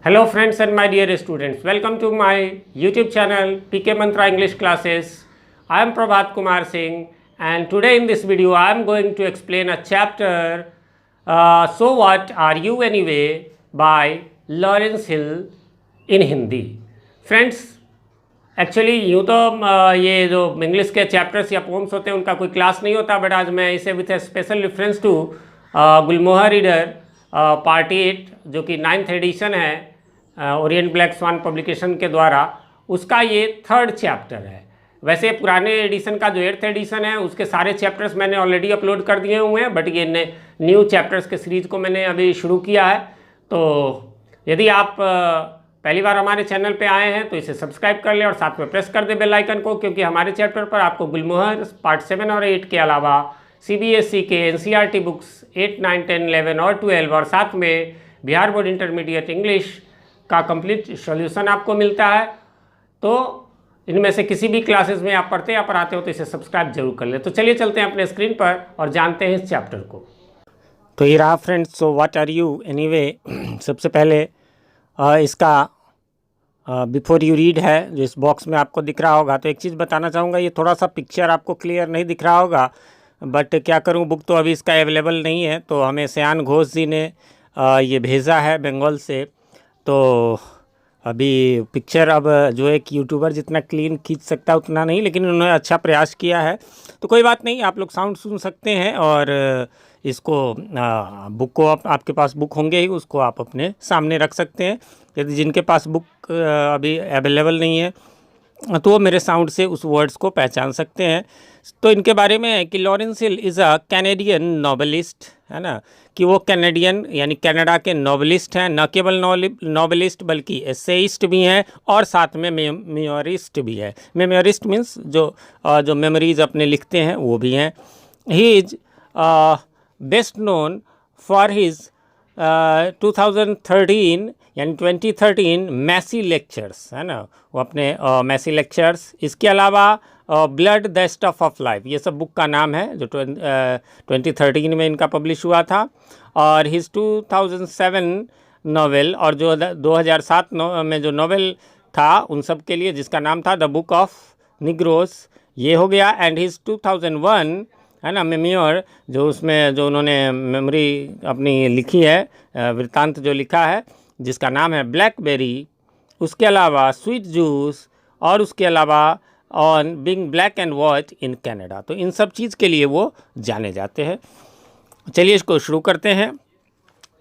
Hello friends and my dear students, welcome to my YouTube channel PK Mantra English Classes. I am Prabhat Kumar Singh and today in this video I am going to explain a chapter So What Are You Anyway by Lawrence Hill in Hindi. Friends, actually यूँ तो ये जो English के chapters या poems होते हैं उनका कोई क्लास नहीं होता, बट आज मैं इसे with a special reference to Gulmohar reader part 8 जो कि 9th एडिशन है ओरिएंट ब्लैक स्वान पब्लिकेशन के द्वारा, उसका ये 3rd चैप्टर है। वैसे पुराने एडिशन का जो 8th एडिशन है उसके सारे चैप्टर्स मैंने ऑलरेडी अपलोड कर दिए हुए हैं, बट ये न्यू चैप्टर्स के सीरीज़ को मैंने अभी शुरू किया है। तो यदि आप पहली बार हमारे चैनल पे आए हैं तो इसे सब्सक्राइब कर लें और साथ में प्रेस कर दें बेल आइकन को, क्योंकि हमारे चैप्टर पर आपको गुलमोहर पार्ट 7 और 8 के अलावा CBSE के NCERT बुक्स 8, 9, 10, 11 और 12 और साथ में बिहार बोर्ड इंटरमीडिएट इंग्लिश का कंप्लीट सॉल्यूशन आपको मिलता है। तो इनमें से किसी भी क्लासेस में आप पढ़ते या पढ़ाते हो तो इसे सब्सक्राइब जरूर कर लें। तो चलिए चलते हैं अपने स्क्रीन पर और जानते हैं इस चैप्टर को। तो ये रहा friends, so what are you anyway. सबसे पहले इसका बिफोर यू रीड है जो इस बॉक्स में आपको दिख रहा होगा। तो एक चीज़ बताना चाहूँगा, ये थोड़ा सा पिक्चर आपको क्लियर नहीं दिख रहा होगा, बट क्या करूँ, बुक तो अभी इसका अवेलेबल नहीं है। तो हमें सयान घोष जी ने ये भेजा है बंगाल से। तो अभी पिक्चर अब जो एक यूट्यूबर जितना क्लीन खींच सकता है उतना नहीं, लेकिन उन्होंने अच्छा प्रयास किया है। तो कोई बात नहीं, आप लोग साउंड सुन सकते हैं और इसको बुक को आपके पास बुक होंगे ही, उसको आप अपने सामने रख सकते हैं। यदि जिनके पास बुक अभी अवेलेबल नहीं है तो वो मेरे साउंड से उस वर्ड्स को पहचान सकते हैं। तो इनके बारे में है कि Lawrence hill is a Canadian novelist, है ना, कि वो कैनेडियन यानी कनाडा के नॉवेलिस्ट हैं। न केवल नॉवेलिस्ट बल्कि एसेइस्ट भी हैं और साथ में मेमोरिस्ट भी है। मेमोरिस्ट मीन्स जो मेमोरीज अपने लिखते हैं वो भी हैं। He is best known for his 2013 यानी 2013 मैसी लेक्चर्स, है ना, वो अपने मैसी लेक्चर्स। इसके अलावा blood the stuff of life, ये सब बुक का नाम है जो 2013 में इनका पब्लिश हुआ था। और हिज 2007 नॉवेल, और जो 2007 में जो नॉवेल था उन सब के लिए, जिसका नाम था द बुक ऑफ निग्रोस, ये हो गया। एंड हिज 2001, है ना, मेमोर, जो उसमें जो उन्होंने मेमोरी अपनी लिखी है, वृत्तांत जो लिखा है, जिसका नाम है ब्लैकबेरी। उसके अलावा स्वीट जूस, और उसके अलावा on being black and white in Canada. तो इन सब चीज़ के लिए वो जाने जाते हैं। चलिए इसको शुरू करते हैं।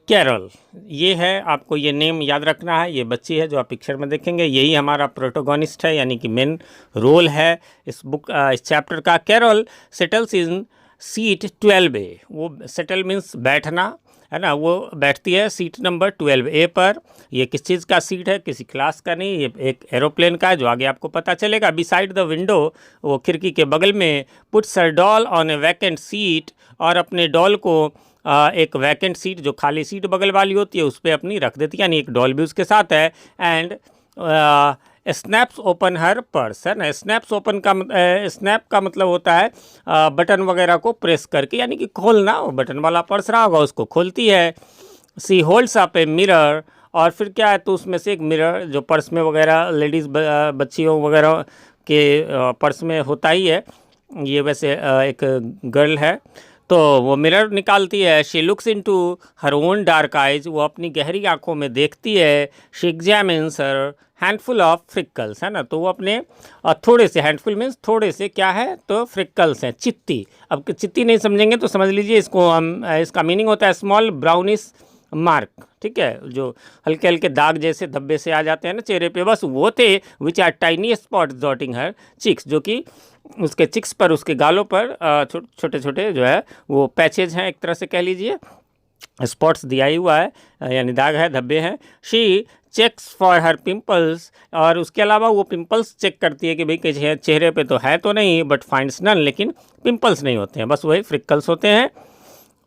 कैरल, ये है, आपको ये नेम याद रखना है। ये बच्ची है जो आप पिक्चर में देखेंगे, यही हमारा प्रोटोगोनिस्ट है, यानी कि मेन रोल है इस चैप्टर का। Carol settles in seat 12A। वो सेटल मीन्स बैठना, है ना, वो बैठती है सीट नंबर 12A पर। ये किस चीज़ का सीट है, किसी क्लास का नहीं, ये एक एरोप्लेन का है, जो आगे आपको पता चलेगा। बिसाइड द विंडो, वो खिड़की के बगल में, puts her doll on A vacant seat, और अपने डॉल को एक वैकेंट सीट, जो खाली सीट बगल वाली होती है, उस पर अपनी रख देती है, यानी एक डॉल भी उसके साथ है। And snaps open her purse, है ना। स्नैप्स ओपन का स्नैप का मतलब होता है बटन वगैरह को प्रेस करके, यानी कि खोलना। वो बटन वाला पर्स रहा होगा, उसको खोलती है। सी होल्ड्स अप ए मिरर, और फिर क्या है, तो उसमें से एक मिरर, जो पर्स में वगैरह लेडीज़ बच्चियों वगैरह के पर्स में होता ही है, ये वैसे एक गर्ल है, तो वो मिरर निकालती है। She looks into her own dark eyes, वो अपनी गहरी आंखों में देखती है। She examines her handful of freckles, है ना, तो वो अपने थोड़े से, हैंडफुल मीन्स थोड़े से, क्या है, तो फ्रिकल्स हैं, चित्ती। अब चित्ती नहीं समझेंगे तो समझ लीजिए इसको हम, इसका मीनिंग होता है स्मॉल ब्राउनिश मार्क, ठीक है, जो हल्के हल्के दाग जैसे धब्बे से आ जाते हैं ना चेहरे पे, बस वो थे। Which are tiny spots dotting her cheeks, जो कि उसके चिक्स पर, उसके गालों पर छोटे छोटे जो है वो पैचेज हैं, एक तरह से कह लीजिए, स्पॉट्स दिया ही हुआ है, यानी दाग है, धब्बे हैं। She checks for her pimples, और उसके अलावा वो पिंपल्स चेक करती है कि भाई चेहरे पे तो है तो नहीं, बट फाइंड्स नन, लेकिन पिंपल्स नहीं होते हैं, बस वही फ्रिकल्स होते हैं।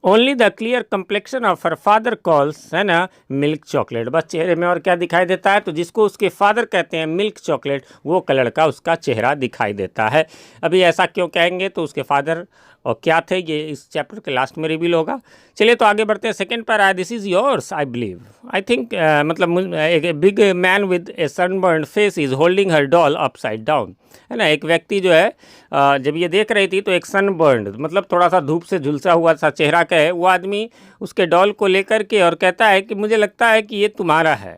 Only the clear complexion of her father calls, है ना, मिल्क चॉकलेट, बस चेहरे में और क्या दिखाई देता है, तो जिसको उसके फादर कहते हैं मिल्क चॉकलेट, वो कलर का उसका चेहरा दिखाई देता है। अभी ऐसा क्यों कहेंगे, तो उसके फादर और क्या थे ये इस चैप्टर के लास्ट में रिवील होगा। चलिए तो आगे बढ़ते हैं। Second para, this is yours I believe, I think, मतलब एक big man with A sunburn face is holding her doll upside down, है ना। एक व्यक्ति जो है जब ये देख रही थी तो एक सनबर्न मतलब थोड़ा सा धूप से झुलसा हुआ सा चेहरा का है, वो आदमी उसके डॉल को लेकर के और कहता है कि मुझे लगता है कि ये तुम्हारा है।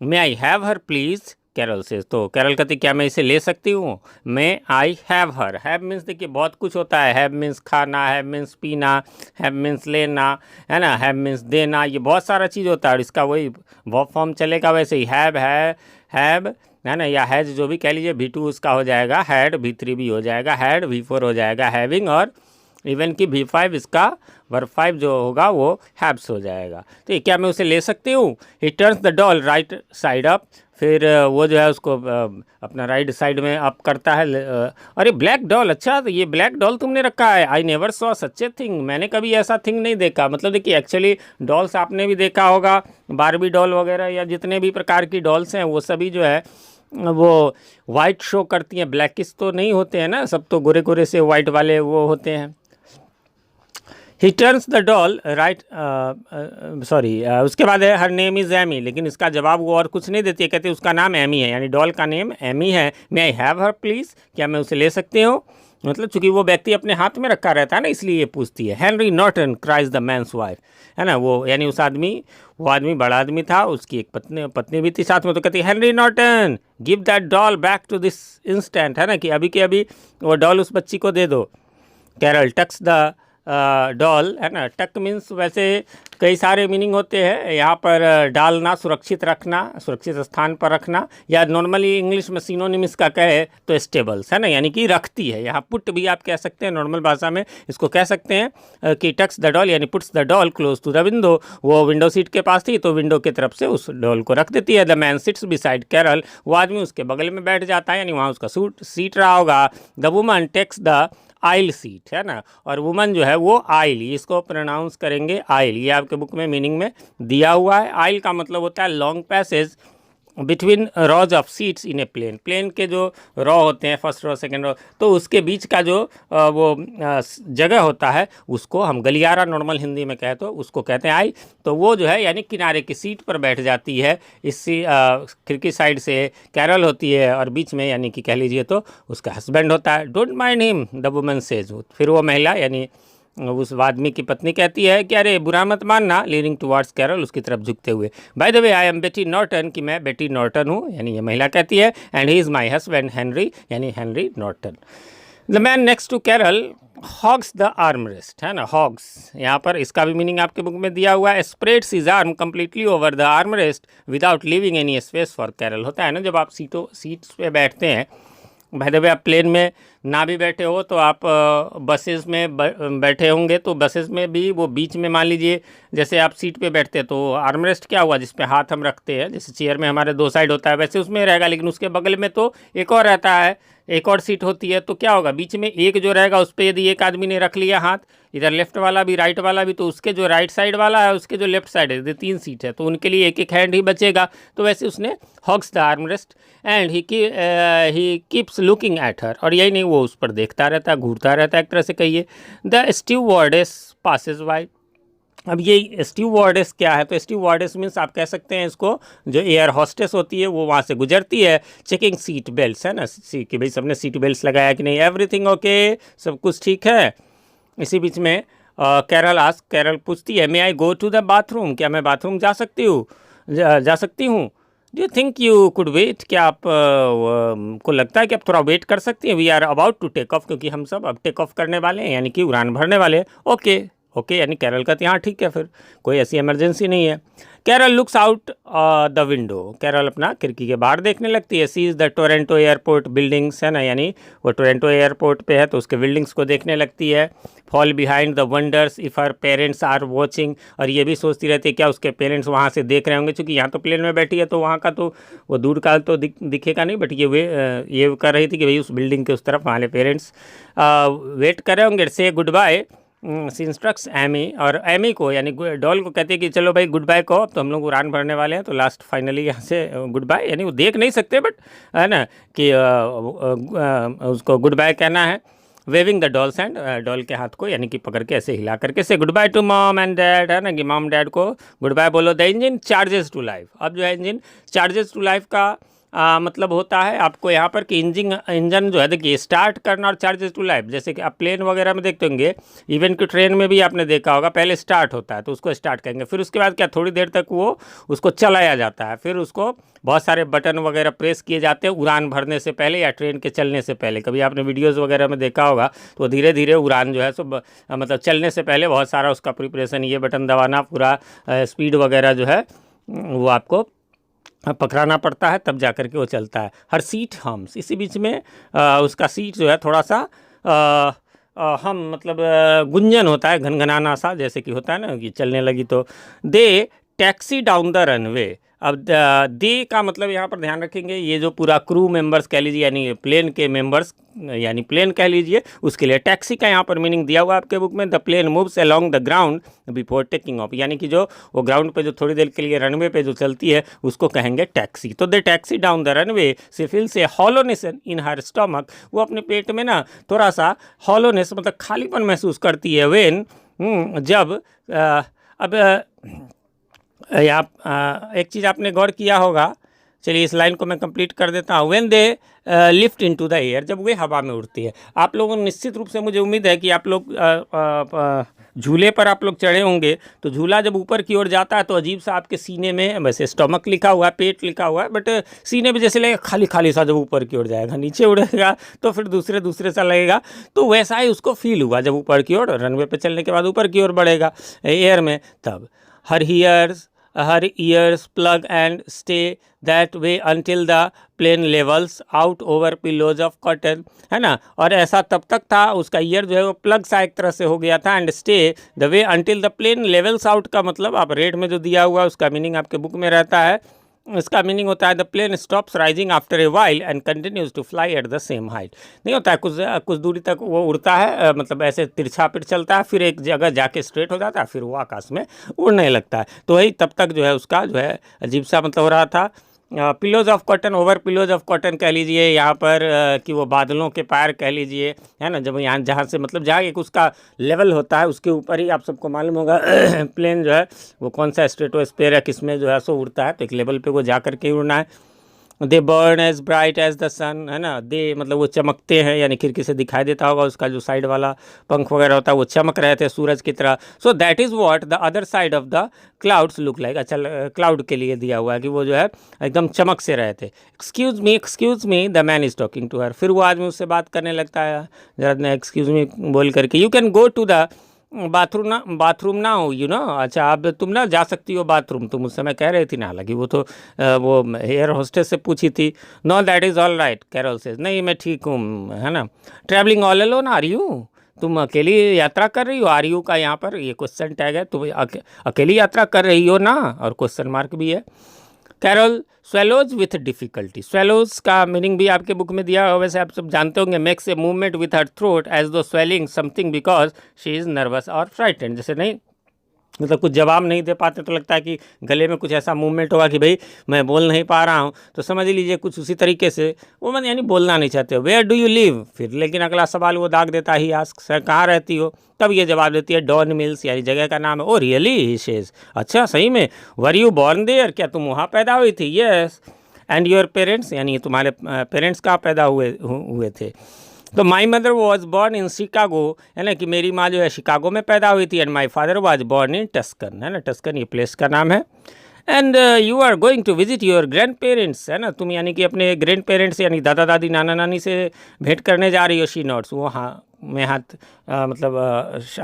May I have her please, Carol से। तो कैरल कहती क्या मैं इसे ले सकती हूँ। May I have her, have means देखिए बहुत कुछ होता है, हैव मीन्स खाना, हैव मीन्स पीना, हैव मीन्स लेना, है ना, हैव मीन्स देना, ये बहुत सारा चीज़ होता है और इसका वही वर्ब फॉर्म चलेगा वैसे ही, हैव है ना, या हैज जो भी कह लीजिए। V2 उसका हो जाएगा हैड, V3 भी हो जाएगा हैड, V4 हो जाएगा हैविंग, और इवन कि V5 इसका वर्ब 5 जो होगा वो हैव्स हो जाएगा। तो ये क्या मैं उसे ले सकती हूँ। ही turns the doll right side up, फिर वो जो है उसको अपना राइट साइड में अप करता है। अरे ब्लैक डॉल, अच्छा तो ये ब्लैक डॉल तुमने रखा है। I never saw such a thing, मैंने कभी ऐसा थिंग नहीं देखा। मतलब देखिए एक्चुअली डॉल्स आपने भी देखा होगा, बारबी डॉल वगैरह या जितने भी प्रकार की डॉल्स हैं वो सभी जो है वो वाइट शो करती हैं, ब्लैकिश तो नहीं होते हैं ना, सब तो गोरे गोरे से वाइट वाले वो होते हैं। ही turns the doll right, sorry उसके बाद है हर नेम इज़ एमी, लेकिन इसका जवाब वो और कुछ नहीं देती है, कहती है उसका नाम एमी है, यानी डॉल का नेम एमी है। May I have her please, क्या मैं उसे ले सकती हूँ। मतलब चूंकि वो व्यक्ति अपने हाथ में रखा रहता है ना, इसलिए ये पूछती है। Henry Norton cries the man's wife, है ना, वो यानी उस आदमी, वो आदमी बड़ा आदमी था, उसकी एक पत्नी भी थी साथ में। तो कहती है Henry Norton give that doll back to this instant, है ना, कि अभी के अभी वो डॉल उस बच्ची को दे दो। कैरल टक्स द डॉल, है ना, टक मीन्स वैसे कई सारे मीनिंग होते हैं। यहाँ पर डालना, सुरक्षित रखना, सुरक्षित स्थान पर रखना, या नॉर्मली इंग्लिश में सिनोनिम इसका कहे तो स्टेबल्स, है ना, यानी कि रखती है। यहाँ पुट भी आप कह सकते हैं, नॉर्मल भाषा में इसको कह सकते हैं कि टक्स द डॉल, यानी puts the doll close to the window. वो विंडो सीट के पास थी तो विंडो की तरफ से उस डॉल को रख देती है। The man sits beside Carol, वो आदमी उसके बगल में बैठ जाता है, यानी वहाँ उसका सीट रहा होगा। The woman takes the aisle seat, है ना, और वुमन जो है वो आइल, इसको प्रोनाउंस करेंगे आइल, ये आपके बुक में मीनिंग में दिया हुआ है। आइल का मतलब होता है long passage between rows of seats in a plane, plane के जो रॉ होते हैं, फर्स्ट रॉ सेकंड रॉ, तो उसके बीच का जो जगह होता है उसको हम गलियारा नॉर्मल हिंदी में कहे तो उसको कहते हैं आइल। तो वो जो है यानी किनारे की सीट पर बैठ जाती है, इसी खिड़की साइड से कैरल होती है और बीच में यानी कि कह लीजिए तो उसका हस्बैंड होता है। Don't mind him the woman says, फिर वो महिला यानी उस आदमी की पत्नी कहती है कि अरे बुरा मत मानना, लीनिंग टुवार्ड्स कैरल, उसकी तरफ झुकते हुए। By the way I am बेटी नॉर्टन, कि मैं बेटी नॉर्टन हूँ, यानी ये महिला कहती है। And he is my husband Henry, यानी Henry Norton. The man next to Carol hogs the arm rest, है ना, हॉग्स यहाँ पर इसका भी मीनिंग आपके बुक में दिया हुआ है। Spreads his arm completely over the arm rest without leaving any space for Carol. होता है ना जब आप सीट्स पे बैठते हैं, भाई द वे आप प्लेन में ना भी बैठे हो तो आप बसेस में बैठे होंगे, तो बसेस में भी वो बीच में मान लीजिए जैसे आप सीट पे बैठते हैं तो आर्मरेस्ट क्या हुआ, जिस पे हाथ हम रखते हैं, जैसे चेयर में हमारे दो साइड होता है वैसे उसमें रहेगा, लेकिन उसके बगल में तो एक और रहता है, एक और सीट होती है। तो क्या होगा, बीच में एक जो रहेगा उस पर यदि एक आदमी ने रख लिया हाथ, इधर लेफ्ट वाला भी राइट वाला भी, तो उसके जो राइट साइड वाला है उसके जो लेफ्ट साइड है, 3 सीट है, तो उनके लिए एक एक हैंड ही बचेगा। तो वैसे उसने hogs the armrest and he keeps looking at her, और यही नहीं वो उस पर देखता रहता है, घूरता रहता है एक तरह से कहिए। द स्टीवर्डेस पासेस बाय, अब ये स्टीवर्डेस क्या है, तो स्टीवर्डेस मीन्स आप कह सकते हैं इसको जो एयर हॉस्टेस होती है वो वहाँ से गुजरती है, चेकिंग सीट बेल्ट्स, है ना, कि भाई सबने सीट बेल्ट्स लगाया कि नहीं, एवरीथिंग ओके, सब कुछ ठीक है। इसी बीच में कैरल पूछती है may I go to the bathroom, क्या मैं बाथरूम जा सकती हूँ, जा सकती हूँ। Do you think you could wait, क्या आप को लगता है कि आप थोड़ा वेट कर सकती हैं। We are about to take off, क्योंकि हम सब अब टेक ऑफ करने वाले हैं, यानी कि उड़ान भरने वाले हैं। ओके ओके, यानी कैरल कहती है हाँ ठीक है, फिर कोई ऐसी इमरजेंसी नहीं है। Carol looks out the window, Carol अपना खिड़की के बाहर देखने लगती है। She is the Toronto airport buildings, है ना, यानी वो टोरंटो एयरपोर्ट पे है तो उसके बिल्डिंग्स को देखने लगती है। Fall behind the wonders if her parents are watching, और ये भी सोचती रहती है क्या उसके पेरेंट्स वहाँ से देख रहे होंगे, क्योंकि यहाँ तो प्लेन में बैठी है तो वहाँ का तो वो दूर का तो दिखेगा नहीं, बट ये कर रही थी कि भाई उस बिल्डिंग के उस तरफ वहाँ पेरेंट्स वेट कर रहे होंगे। से गुड बाय सी इंस्ट्रक्ट्स एमी, और एमी को यानी डॉल को कहती है कि चलो भाई गुड बाय कहो, तो हम लोग उड़ान भरने वाले हैं। तो लास्ट फाइनली यहाँ से गुड बाय, यानी वो देख नहीं सकते बट है ना कि उसको गुड बाय कहना है। Waving the dolls and doll के हाथ को यानी कि पकड़ के ऐसे हिला करके से good bye to mom and dad, है ना कि मॉम डैड को गुड बाय बोलो। The engine charges to life, अब जो है इंजन चार्जेस टू लाइफ का मतलब होता है आपको यहाँ पर कि इंजन जो है देखिए स्टार्ट करना और चार्जेस टू लाइफ, जैसे कि आप प्लेन वगैरह में देखते होंगे, इवन कि ट्रेन में भी आपने देखा होगा पहले स्टार्ट होता है तो उसको स्टार्ट करेंगे, फिर उसके बाद क्या थोड़ी देर तक वो उसको चलाया जाता है, फिर उसको बहुत सारे बटन वगैरह प्रेस किए जाते हैं उड़ान भरने से पहले या ट्रेन के चलने से पहले। कभी आपने वीडियोज़ वगैरह में देखा होगा तो धीरे धीरे उड़ान जो है सो मतलब चलने से पहले बहुत सारा उसका प्रिपरेशन, ये बटन दबाना, पूरा स्पीड वगैरह जो है वो आपको पकड़ाना पड़ता है तब जा कर के वो चलता है। हर सीट हम्स, इसी बीच में उसका सीट जो है थोड़ा सा हम मतलब गुंजन होता है, घनघनाना सा, जैसे कि होता है ना कि चलने लगी तो। They taxi down the runway, अब दे का मतलब यहाँ पर ध्यान रखेंगे ये जो पूरा क्रू मेंबर्स कह लीजिए यानी प्लेन के मेंबर्स यानी प्लेन कह लीजिए, उसके लिए टैक्सी का यहाँ पर मीनिंग दिया हुआ है आपके बुक में। The plane moves along the ground before taking off, यानी कि जो वो ग्राउंड पे जो थोड़ी देर के लिए रनवे पे जो चलती है उसको कहेंगे टैक्सी। तो they taxi down the runway, she feels a hollowness in her stomach, वो अपने पेट में ना थोड़ा सा हॉलोनेस मतलब खालीपन महसूस करती है। वेन जब अब एक चीज़ आपने गौर किया होगा, चलिए इस लाइन को मैं कंप्लीट कर देता हूँ। When they lift into the air, जब वे हवा में उड़ती है। आप लोगों ने निश्चित रूप से मुझे उम्मीद है कि आप लोग झूले पर आप लोग चढ़े होंगे, तो झूला जब ऊपर की ओर जाता है तो अजीब सा आपके सीने में, वैसे स्टमक लिखा हुआ है, पेट लिखा हुआ है, बट सीने में जैसे लगेगा खाली खाली सा जब ऊपर की ओर जाएगा, नीचे उड़ेगा तो फिर दूसरे सा लगेगा। तो वैसा ही उसको फील हुआ जब ऊपर की ओर रनवे पे चलने के बाद ऊपर की ओर बढ़ेगा एयर में, तब her ears plug and stay that way until the plane levels out over pillows of cotton, है ना। और ऐसा तब तक था, उसका ईयर जो है वो प्लग सा एक तरह से हो गया था। And stay the way until the plane levels out का मतलब आप रेड में जो दिया हुआ उसका मीनिंग आपके बुक में रहता है, इसका मीनिंग होता है the plane stops rising after a while and continues to fly at the same height. नहीं होता है, कुछ दूरी तक वो उड़ता है, मतलब ऐसे तिरछा पिट चलता है, फिर एक जगह जाके स्ट्रेट हो जाता है, फिर वो आकाश में उड़ने लगता है। तो वही तब तक जो है उसका जो है अजीब सा मतलब हो रहा था। Pillows of cotton, over pillows of cotton कह लीजिए यहाँ पर कि वो बादलों के पैर कह लीजिए, है ना। जब यहाँ जहाँ से मतलब जहाँ एक उसका लेवल होता है उसके ऊपर ही आप सबको मालूम होगा प्लेन जो है वो कौन सा स्ट्रेटोस्फीयर है किस में जो है सो उड़ता है, तो एक लेवल पे वो जा करके उड़ना है। They burn as bright as the sun, है ना। दे मतलब वो चमकते हैं, यानी खिड़की से दिखाई देता होगा उसका जो साइड वाला पंख वगैरह होता है वो चमक रहे थे सूरज की तरह। So that is what the other side of the clouds look like. अच्छा, क्लाउड के लिए दिया हुआ है कि वो जो है एकदम चमक से रहे थे। Excuse me the man is talking to her, फिर वो आदमी उससे बात करने लगता है जरा एक्सक्यूज़ मी बोल करके। You can go to the bathroom ना हो, यू नो। अच्छा, अब तुम ना जा सकती हो बाथरूम, तुम उस समय कह रही थी ना, हालांकि वो तो वो एयर होस्टेस से पूछी थी। No that is all right, Carol से, नहीं मैं ठीक हूँ, है ना। Travelling all alone are you, तुम अकेली यात्रा कर रही हो। आर यू का यहाँ पर ये क्वेश्चन टैग है, तुम अकेली यात्रा कर रही हो ना, और क्वेश्चन मार्क भी है। Carol swallows with difficulty, swallows का मीनिंग भी आपके बुक में दिया हुआ, वैसे आप सब जानते होंगे। Makes a movement with her throat as though swallowing something because she is nervous और फ्राइटेंड, जैसे नहीं मतलब कुछ जवाब नहीं दे पाते तो लगता है कि गले में कुछ ऐसा मूवमेंट होगा कि भाई मैं बोल नहीं पा रहा हूँ, तो समझ लीजिए कुछ उसी तरीके से वो मतलब यानी बोलना नहीं चाहते हो। वेयर डू यू लिव, फिर लेकिन अगला सवाल वो दाग देता ही, आस्क सर कहाँ रहती हो, तब ये जवाब देती है डॉन मिल्स, यानी जगह का नाम है। ओ रियली, ही सेज, अच्छा सही में। वर यू बॉर्न देयर, क्या तुम वहाँ पैदा हुई थी। यस। एंड योर पेरेंट्स, यानी तुम्हारे पेरेंट्स कहाँ पैदा हुए थे। तो my mother was born in Chicago, है ना कि मेरी माँ जो है शिकागो में पैदा हुई थी। And my father was born in Tuscan, है ना, टस्कन ये प्लेस का नाम है। And you are going to visit your grandparents, है ना, तुम यानी कि अपने ग्रैंड पेरेंट्स यानी दादा दादी नाना नानी से भेंट करने जा रही हो। शी नोट्स, वो हाँ में हाथ मतलब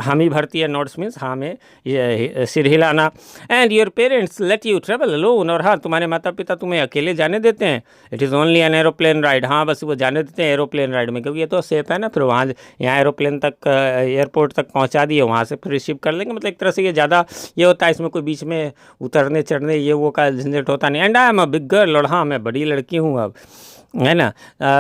हामी भरती है, नोट्स मीन्स हाँ में ये सिर हिलाना। And your parents let you travel alone, और हाँ तुम्हारे माता पिता तुम्हें अकेले जाने देते हैं। It is only an aeroplane ride, हाँ बस वो जाने देते हैं एरोप्लेन राइड में, क्योंकि ये तो सेफ है ना। फिर वहाँ यहाँ एरोप्लेन तक एयरपोर्ट तक पहुँचा दिए, वहाँ से फिर रिसीव कर लेंगे। मतलब एक तरह से ये ज़्यादा ये होता है, इसमें कोई बीच में उतरने चढ़ने ये वो का झंझट होता नहीं। And I am a big girl, और हाँ मैं बड़ी लड़की हूँ अब, है ना।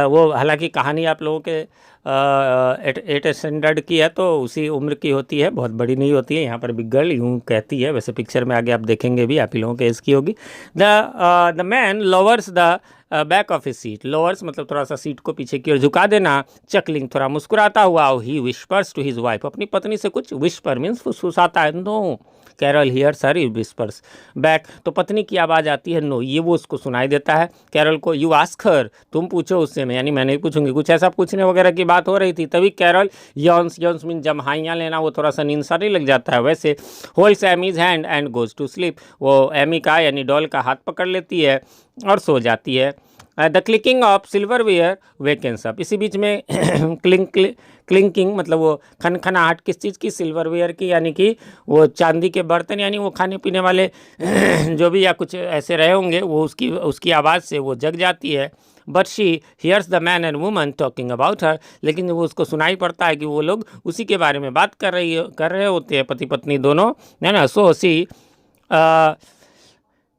वो हालांकि कहानी आप लोगों के 8 स्टैंडर्ड की है तो उसी उम्र की होती है, बहुत बड़ी नहीं होती है। यहाँ पर बिग गर्ल यूँ कहती है, वैसे पिक्चर में आगे आप देखेंगे भी आप ही लोगों के इसकी होगी। The man lovers the back of his seat, lowers मतलब थोड़ा सा सीट को पीछे की ओर झुका देना, चकलिंग थोड़ा मुस्कुराता हुआ, ही विस्पर्स टू हिज वाइफ, अपनी पत्नी से कुछ विस्पर मीन्स फुसफुसाता है, नो कैरल हियर्स हर विस्पर्स बैक, तो पत्नी की आवाज़ आती है नो, ये वो उसको सुनाई देता है कैरल को, यू आस्क हर, तुम पूछो उससे, मैं यानी मैं नहीं पूछूंगी, कुछ ऐसा पूछने वगैरह की बात हो रही थी, तभी कैरल यॉन्स, यॉन्स मीन जम्हाइयाँ लेना, वो थोड़ा सा नींद सा नहीं लग जाता है वैसे, holds Amy's hand and goes to sleep, वो एमी का यानी डॉल का हाथ पकड़ लेती है और सो जाती है। The clicking of silverware wakens up, इसी बीच में क्लिंकिंग मतलब वो खनखनाहट किस चीज़ की, सिल्वरवेयर की, यानी कि वो चांदी के बर्तन, यानी वो खाने पीने वाले जो भी या कुछ ऐसे रहे होंगे, वो उसकी आवाज़ से वो जग जाती है। But she hears the man and woman talking about her, लेकिन वो उसको सुनाई पड़ता है कि वो लोग उसी के बारे में बात कर रहे होते हैं, पति पत्नी दोनों, है ना। सो सी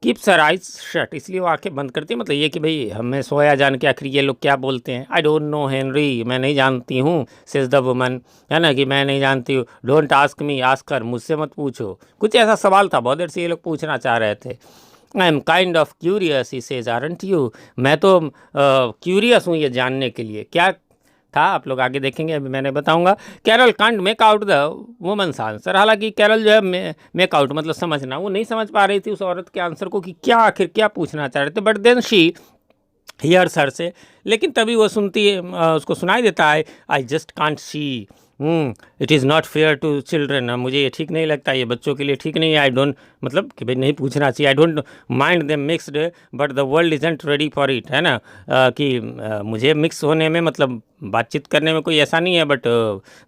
कीप्स हर आइज शट, इसलिए वो आंखें बंद करती है, मतलब ये कि भाई हमें सोया जान के आखिर ये लोग क्या बोलते हैं। आई डोंट नो हेनरी, मैं नहीं जानती हूँ, सेज द वुमन, है ना कि मैं नहीं जानती हूँ। डोंट आस्क मी, आस्क कर, मुझसे मत पूछो, कुछ ऐसा सवाल था, बहुत देर से ये लोग पूछना चाह रहे थे। I am kind of curious, he says aren't you, मैं तो क्यूरियस हूँ ये जानने के लिए, क्या था आप लोग आगे देखेंगे, अभी मैंने बताऊंगा। Carol can't make out the woman's answer, हालांकि कैरल जो है मेक आउट मतलब समझना, वो नहीं समझ पा रही थी उस औरत के आंसर को कि क्या आखिर क्या पूछना चाह रहे थे। बट देन शी हियर्स हर से, लेकिन तभी वो सुनती है, उसको सुनाई देता है, I just can't see, it is not fair to children, मुझे ये ठीक नहीं लगता, ये बच्चों के लिए ठीक नहीं है। आई डोंट मतलब कि भाई नहीं पूछना चाहिए। I don't mind them mixed but the world isn't ready for it, है ना, कि मुझे मिक्स होने में मतलब बातचीत करने में कोई ऐसा नहीं है, but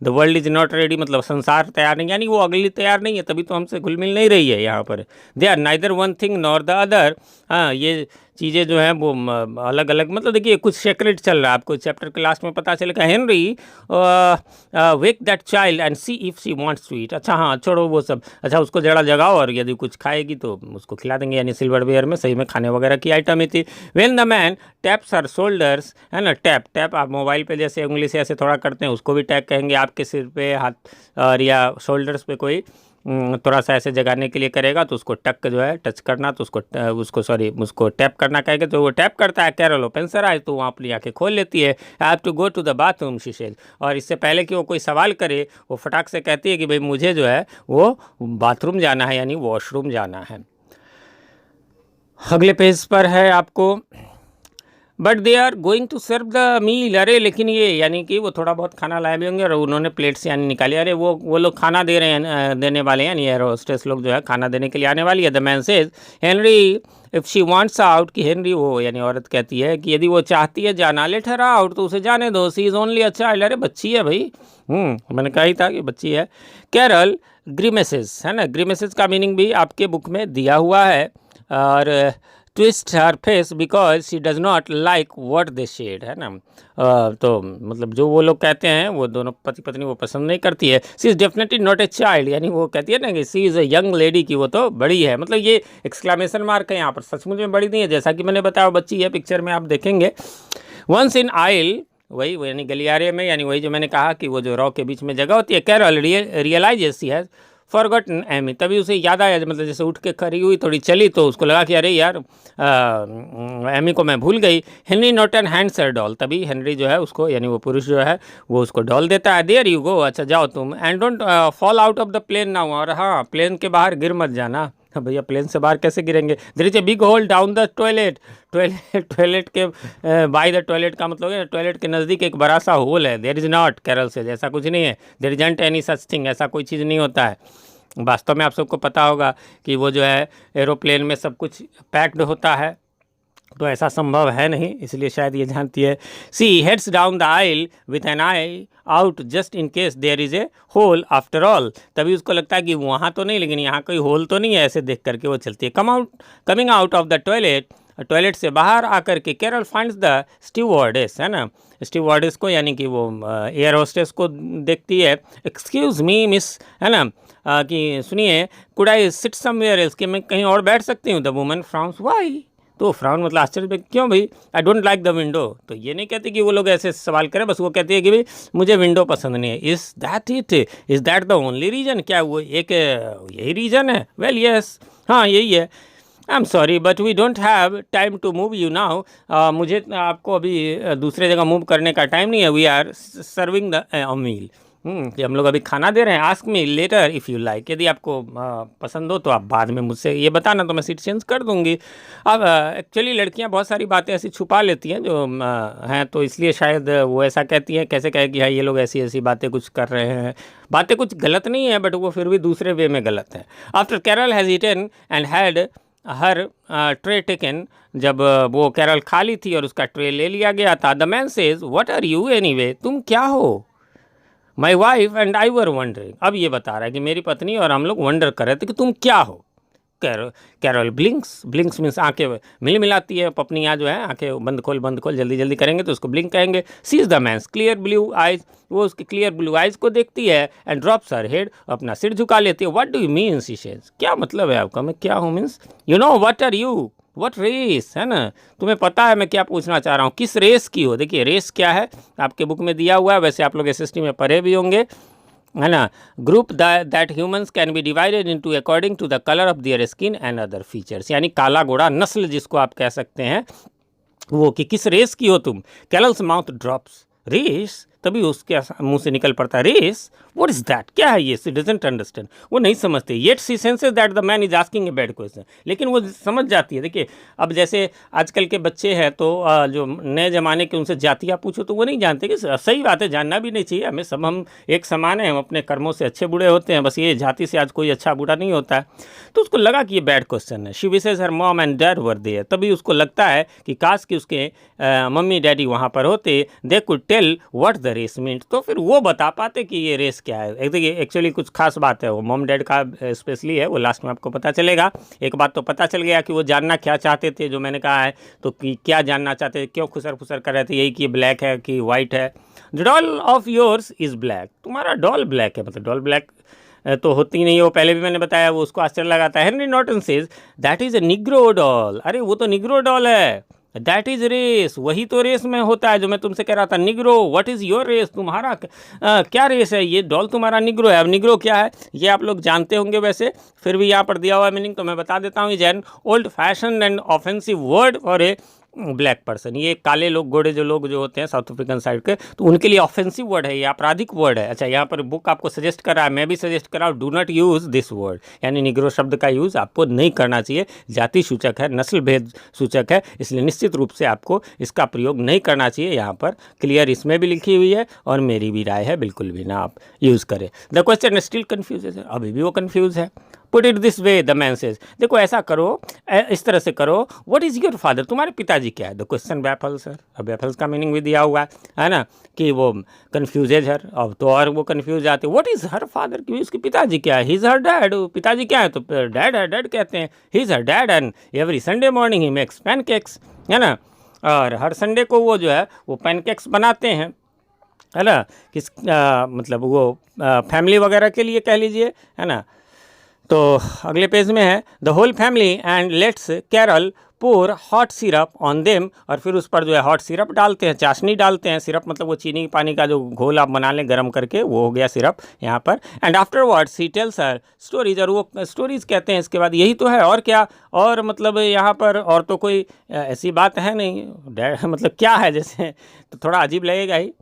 the world is not ready मतलब संसार तैयार नहीं, यानी वो अगली तैयार नहीं है, तभी तो हमसे घुल मिल नहीं रही है यहाँ पर। They are neither one thing nor the other, हाँ ये चीज़ें जो हैं वो अलग अलग, मतलब देखिए कुछ सेक्रेट चल रहा है, आपको चैप्टर के लास्ट में पता चलेगा। Henry wake that child and see if she wants to eat, अच्छा हाँ छोड़ो वो सब, अच्छा उसको जरा जगाओ और यदि कुछ खाएगी तो उसको खिला देंगे, यानी सिल्वरवेयर में सही में खाने वगैरह की आइटम ही थी। When the man taps her shoulders, है ना, टैप टैप आप मोबाइल पे जैसे उंगली से ऐसे थोड़ा करते हैं, उसको भी टैप कहेंगे, आपके सिर पे हाथ और या शोल्डर्स पे कोई थोड़ा सा ऐसे जगाने के लिए करेगा तो उसको टक जो है टच करना, तो उसको टैप करना कहेगा, तो वो टैप करता है। कैरल ओपन्स हर आइज, तो वहाँ अपनी आंखें खोल लेती है। I have to go to the bathroom she said, और इससे पहले कि वो कोई सवाल करे वो फटाक से कहती है कि भाई मुझे जो है वो बाथरूम जाना है, यानी वॉशरूम जाना है। अगले पेज पर है आपको, but they are going to serve the meal, अरे लेकिन ये यानी कि वो थोड़ा बहुत खाना लाए भी होंगे और उन्होंने प्लेट से यानी निकाली, अरे वो लोग खाना दे रहे हैं, देने वाले हैं, यानी एयर होस्टेस लोग जो है खाना देने के लिए आने वाली है। The man says Henry if she wants out, कि हेनरी वो यानी औरत कहती है कि यदि वो चाहती है जाना, लेट हर आउट, तो उसे जाने दो, सी इज़ ओनली अ चाइल्ड, अरे बच्ची है भाई, मैंने कहा ही था कि बच्ची है। कैरल ग्रीमेसेस, है ना, ग्रीमेसेस का मीनिंग भी आपके बुक में दिया हुआ है, और twist her face because she does not like what they said, है ना, तो मतलब जो वो लोग कहते हैं वो दोनों पति पत्नी वो पसंद नहीं करती है। She is definitely not a child, यानी वो कहती है ना कि she is a young lady, की वो तो बड़ी है, मतलब ये एक्सक्लामेशन मार्क है यहाँ पर, सचमुच में बड़ी नहीं है, जैसा कि मैंने बताया बच्ची है, पिक्चर में आप देखेंगे। वंस इन आइल, वही यानी गलियारे में, यानी वही जो मैंने कहा कि वो जो रॉ के बीच में जगह होती है। Carol realises she has forgotten Amy, तभी उसे याद आया, मतलब जैसे उठ के खड़ी हुई थोड़ी चली तो उसको लगा कि अरे यार एमी को मैं भूल गई। हेनरी नॉटन हैंड्स हर डॉल, तभी हेनरी जो है उसको यानी वो पुरुष जो है वो उसको डॉल देता है। देयर यू गो, अच्छा जाओ तुम, and don't fall out of the plane now, और हाँ प्लेन के बाहर गिर मत जाना। भैया प्लेन से बाहर कैसे गिरेंगे। There is a big hole down the toilet, toilet के बाय द टॉयलेट का मतलब है टॉयलेट के नज़दीक एक बड़ा सा होल है। देयर इज़ नॉट, कैरल से ऐसा कुछ नहीं है। There isn't any such thing, ऐसा कोई चीज़ नहीं होता है। वास्तव में आप सबको पता होगा कि वो जो है एरोप्लेन में सब कुछ पैक्ड होता है, तो ऐसा संभव है नहीं, इसलिए शायद ये जानती है। She heads down the aisle with an eye out just in case there is a hole after all, तभी उसको लगता है कि वहाँ तो नहीं लेकिन यहाँ कोई होल तो नहीं है, ऐसे देख करके वो चलती है। Coming out of the toilet, toilet से बाहर आकर के कैरल फाइंड्स द स्टीवर्डेस, है ना, स्टीवर्डेस को यानी कि वो एयर होस्टेस को देखती है। एक्सक्यूज़ मी मिस, है ना, कि सुनिए could I sit somewhere else, कि मैं कहीं और बैठ सकती हूँ। द वुमन फ्राउन्स व्हाई, तो फ्राउन मतलब आश्चर्य, क्यों भाई। I don't like the window, तो ये नहीं कहती कि वो लोग ऐसे सवाल करें, बस वो कहती है कि भाई मुझे विंडो पसंद नहीं है। Is that it, is that the only reason, क्या वो एक यही रीज़न है। वेल यस, हाँ यही है। I am sorry but we don't have time to move you now. मुझे आपको अभी दूसरे जगह मूव करने का टाइम नहीं है। We are serving the meal. कि हम लोग अभी खाना दे रहे हैं। Ask me later if you like. यदि आपको पसंद हो तो आप बाद में मुझसे ये बताना, तो मैं सीट चेंज कर दूंगी। अब एक्चुअली लड़कियां बहुत सारी बातें ऐसी छुपा लेती हैं जो हैं, तो इसलिए शायद वो ऐसा कहती हैं, कैसे कहे कि हाँ ये लोग ऐसी ऐसी बातें कुछ कर रहे हैं। बातें कुछ गलत नहीं है, बट वो फिर भी दूसरे वे में गलत है। After Carol has eaten and had her tray taken, जब वो कैरल खा ली थी और उसका ट्रे ले लिया गया था, the man says what are you anyway, तुम क्या हो? My wife and I were wondering. अब ये बता रहा है कि मेरी पत्नी और हम लोग वंडर कर रहे थे कि तुम क्या हो। कैरल ब्लिंक्स मीन्स आंखें मिलाती है। पत्नियाँ जो है आंखें बंद खोल जल्दी जल्दी करेंगे तो उसको ब्लिंक कहेंगे। She is the man's clear blue eyes, वो उसके क्लियर ब्लू आइज को देखती है एंड ड्रॉप्स हर हेड, अपना सिर झुका लेती है। What do you mean she says, क्या मतलब है आपका, मैं क्या हूँ means you know what are you, what race, है ना, तुम्हें पता है मैं क्या पूछना चाह रहा हूँ, किस रेस की हो। देखिए रेस क्या है आपके बुक में दिया हुआ है, वैसे आप लोग SST में पढ़े भी होंगे, है ना। Group that humans can be divided into according to the colour of their skin and other features, यानी काला घोड़ा नस्ल जिसको आप कह सकते हैं, वो कि किस रेस की हो तुम। कैरल्स माउथ ड्रॉप्स, रेस, तभी उसके मुंह से निकल पड़ता है रेस, व्हाट इज दैट, क्या है ये, सी डजंट अंडरस्टैंड, वो नहीं समझते। Yet she senses that the man is asking a bad question, लेकिन वो समझ जाती है। देखिए अब जैसे आजकल के बच्चे हैं तो जो नए ज़माने के उनसे जातियाँ पूछो तो वो नहीं जानते, कि सही बात है, जानना भी नहीं चाहिए हमें, सब हम एक समान हैं, हम अपने कर्मों से अच्छे बुरे होते हैं, बस ये जाति से आज कोई अच्छा बुरा नहीं होता है। तो उसको लगा कि ये बैड क्वेश्चन है। She wishes her mom and dad were there, तभी उसको लगता है कि काश कि उसके मम्मी डैडी वहाँ पर होते, they could tell what the race means, तो फिर वो बता पाते कि ये रेस क्या है। देखिए एक्चुअली कुछ खास बात है, वो मॉम डैड का स्पेशली है, वो लास्ट में आपको पता चलेगा। एक बात तो पता चल गया कि वो जानना क्या चाहते थे, जो मैंने कहा है, तो कि क्या जानना चाहते थे, क्यों खुसर फुसर कर रहे थे, यही कि ब्लैक है कि वाइट है। The doll of yours is black, तुम्हारा डॉल ब्लैक है, मतलब डॉल ब्लैक तो होती नहीं है, वो पहले भी मैंने बताया, वो उसको आश्चर्य लगाता है। Henry Norton says that is a Negro doll, अरे वो तो निग्रो डॉल है। दैट इज़ रेस, वही तो रेस में होता है जो मैं तुमसे कह रहा था, Negro, what is your race, तुम्हारा क्या रेस है, ये डॉल तुम्हारा निग्रो है। अब निग्रो क्या है ये आप लोग जानते होंगे, वैसे फिर भी यहाँ पर दिया हुआ मीनिंग तो मैं बता देता हूँ। Is an old fashion and offensive word for a black person, ये काले लोग गोरे जो लोग जो होते हैं साउथ अफ्रीकन साइड के, तो उनके लिए ऑफेंसिव वर्ड है, ये आपराधिक वर्ड है। अच्छा यहाँ पर बुक आपको सजेस्ट कर रहा है, मैं भी सजेस्ट कर रहा हूँ, do not use this word, यानी निग्रो शब्द का यूज़ आपको नहीं करना चाहिए, जाति सूचक है, नस्ल भेद सूचक है, इसलिए निश्चित रूप से आपको इसका प्रयोग नहीं करना चाहिए। यहाँ पर क्लियर इसमें भी लिखी हुई है और मेरी भी राय है, बिल्कुल भी ना आप यूज़ करें। द क्वेश्चन स्टिल कन्फ्यूज है, अभी भी वो कन्फ्यूज है। Put it this way, the man says, देखो ऐसा करो, इस तरह से करो, व्हाट इज़ योर फादर, तुम्हारे पिताजी क्या है। द क्वेश्चन बैफल्स सर, अब बैफल्स का मीनिंग भी दिया हुआ है ना, कि वो कन्फ्यूजेज हर, अब तो और वो कन्फ्यूज जाते, व्हाट इज़ हर फादर, कि उसके पिताजी क्या है। ही इज़ हर डैड, पिताजी क्या है, तो डैड है, डैड कहते हैं। He is her dad and every Sunday morning he makes pancakes, है ना, और हर संडे को वो जो है वो पैनकेक्स बनाते हैं, है ना, किस मतलब वो फैमिली वगैरह के लिए कह लीजिए, है ना। तो अगले पेज में है, the whole family and lets Carol pour hot syrup on them, और फिर उस पर जो है हॉट सिरप डालते हैं, चाशनी डालते हैं। सिरप मतलब वो चीनी पानी का जो घोल आप बना लें गर्म करके, वो हो गया सिरप यहाँ पर। And afterwards he tells her stories, और वो स्टोरीज कहते हैं इसके बाद, यही तो है और क्या, और मतलब यहाँ पर और तो कोई ऐसी बात है नहीं, मतलब क्या है जैसे, तो थोड़ा अजीब लगेगा ही।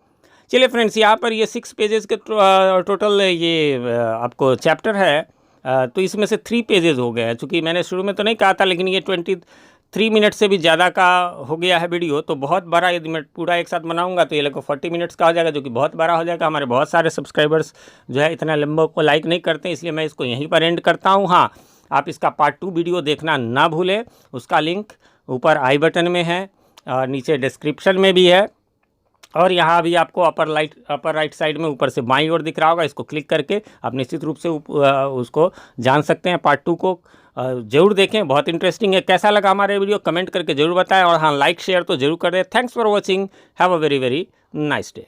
चलिए फ्रेंड्स, यहाँ पर ये 6 पेजेस के टोटल ये आपको चैप्टर है, तो इसमें से 3 पेजेस हो गए हैं, चूँकि मैंने शुरू में तो नहीं कहा था, लेकिन ये 23 मिनट से भी ज़्यादा का हो गया है वीडियो, तो बहुत बड़ा, यदि मैं पूरा एक साथ बनाऊंगा तो ये लगभग 40 मिनट्स का हो जाएगा, जो कि बहुत बड़ा हो जाएगा। हमारे बहुत सारे सब्सक्राइबर्स जो है इतना लंबा को लाइक नहीं करते, इसलिए मैं इसको यहीं पर एंड करता हूँ। हाँ, आप इसका पार्ट 2 वीडियो देखना ना भूलें, उसका लिंक ऊपर आई बटन में है और नीचे डिस्क्रिप्शन में भी है, और यहाँ भी आपको अपर राइट साइड में ऊपर से बाईं ओर दिख रहा होगा, इसको क्लिक करके आप निश्चित रूप से उसको जान सकते हैं। पार्ट 2 को जरूर देखें, बहुत इंटरेस्टिंग है। कैसा लगा हमारे वीडियो कमेंट करके जरूर बताएं, और हाँ लाइक शेयर तो जरूर कर दें। Thanks for watching, have a very very nice day.